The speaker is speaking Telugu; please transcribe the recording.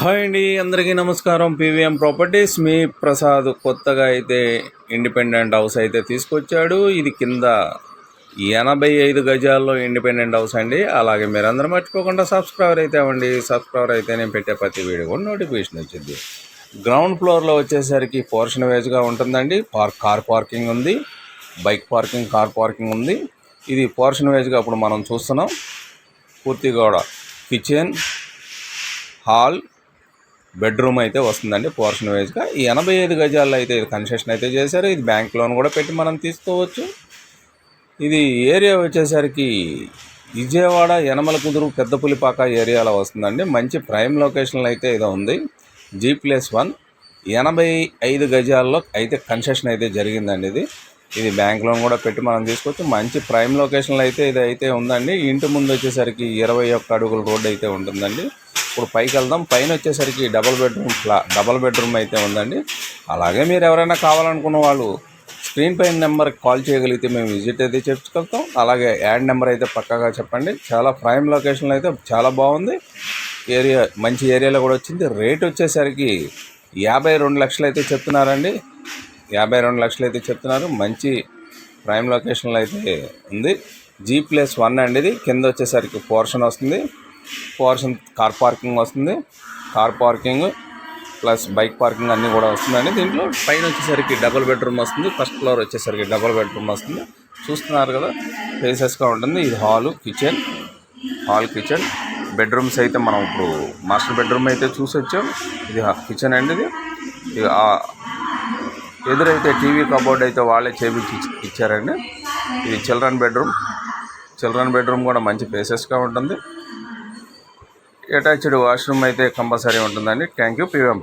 హాయ్ అండి, అందరికీ నమస్కారం. పీవీఎం ప్రాపర్టీస్ మీ ప్రసాద్ కొత్తగా అయితే ఇండిపెండెంట్ హౌస్ అయితే తీసుకొచ్చాడు. ఇది కింద 85 గజాల్లో ఇండిపెండెంట్ హౌస్ అండి. అలాగే మీరందరూ మర్చిపోకుండా సబ్స్క్రైబర్ అయితే అవ్వండి. సబ్స్క్రైబర్ అయితే నేను పెట్టే ప్రతి వీడియో కూడా నోటిఫికేషన్ వచ్చింది. గ్రౌండ్ ఫ్లోర్లో వచ్చేసరికి పోర్షన్ వైజ్గా ఉంటుందండి. కార్ పార్కింగ్ ఉంది, బైక్ పార్కింగ్, కార్ పార్కింగ్ ఉంది. ఇది పోర్షన్ వైజ్గా ఇప్పుడు మనం చూస్తున్నాం. పూర్తిగా కూడా కిచెన్, హాల్, బెడ్రూమ్ అయితే వస్తుందండి పోర్షన్ వైజ్గా. ఈ 85 గజాల్లో అయితే ఇది కన్స్ట్రక్షన్ అయితే చేశారు. ఇది బ్యాంక్ లోన్ కూడా పెట్టి మనం తీసుకోవచ్చు. ఇది ఏరియా వచ్చేసరికి విజయవాడ, యనమలకుదురు, పెద్దపులిపాక ఏరియాలో వస్తుందండి. మంచి ప్రైమ్ లొకేషన్లో అయితే ఇది ఉంది. G+1 85 గజాల్లో అయితే కన్స్ట్రక్షన్ అయితే జరిగిందండి. ఇది బ్యాంక్ లోన్ కూడా పెట్టి మనం తీసుకోవచ్చు. మంచి ప్రైమ్ లొకేషన్లో అయితే ఇది అయితే ఉందండి. ఇంటి ముందు వచ్చేసరికి 21 అడుగుల రోడ్డు అయితే ఉంటుందండి. ఇప్పుడు పైకి వెళ్దాం. పైన వచ్చేసరికి డబల్ బెడ్రూమ్ అయితే ఉందండి. అలాగే మీరు ఎవరైనా కావాలనుకున్న వాళ్ళు స్క్రీన్ పైన నెంబర్కి కాల్ చేయగలిగితే మేము విజిట్ అయితే చేర్చుకెళ్తాం. అలాగే యాడ్ నెంబర్ అయితే పక్కాగా చెప్పండి. చాలా ప్రైమ్ లొకేషన్లో అయితే చాలా బాగుంది. ఏరియా మంచి ఏరియాలో కూడా వచ్చింది. రేట్ వచ్చేసరికి 52 లక్షలు అయితే చెప్తున్నారండి. 52 లక్షలు అయితే చెప్తున్నారు. మంచి ప్రైమ్ లొకేషన్లో అయితే ఉంది. G+1 అండి. ఇది కింద వచ్చేసరికి పోర్షన్ వస్తుంది. పోర్షన్ కార్ పార్కింగ్ వస్తుంది. Car parking plus bike parking అన్నీ కూడా వస్తుందండి. దీంట్లో పైన వచ్చేసరికి డబుల్ బెడ్రూమ్ వస్తుంది. ఫస్ట్ ఫ్లోర్ వచ్చేసరికి డబుల్ బెడ్రూమ్ వస్తుంది. చూస్తున్నారు కదా, స్పేసెస్గా ఉంటుంది. ఇది హాల్, కిచెన్, బెడ్రూమ్స్ అయితే మనం ఇప్పుడు మాస్టర్ బెడ్రూమ్ అయితే చూసి వచ్చాం. ఇది కిచెన్ అండి. ఇది ఎదురైతే టీవీ కబోర్డ్ అయితే వాళ్ళే చేపించి ఇచ్చారండి. ఇది చిల్డ్రన్ బెడ్రూమ్ కూడా మంచి స్పేసెస్గా ఉంటుంది. అటాచ్డ్ వాష్రూమ్ అయితే కంపల్సరీ ఉంటుందండి. Thank you. పీవీఎం.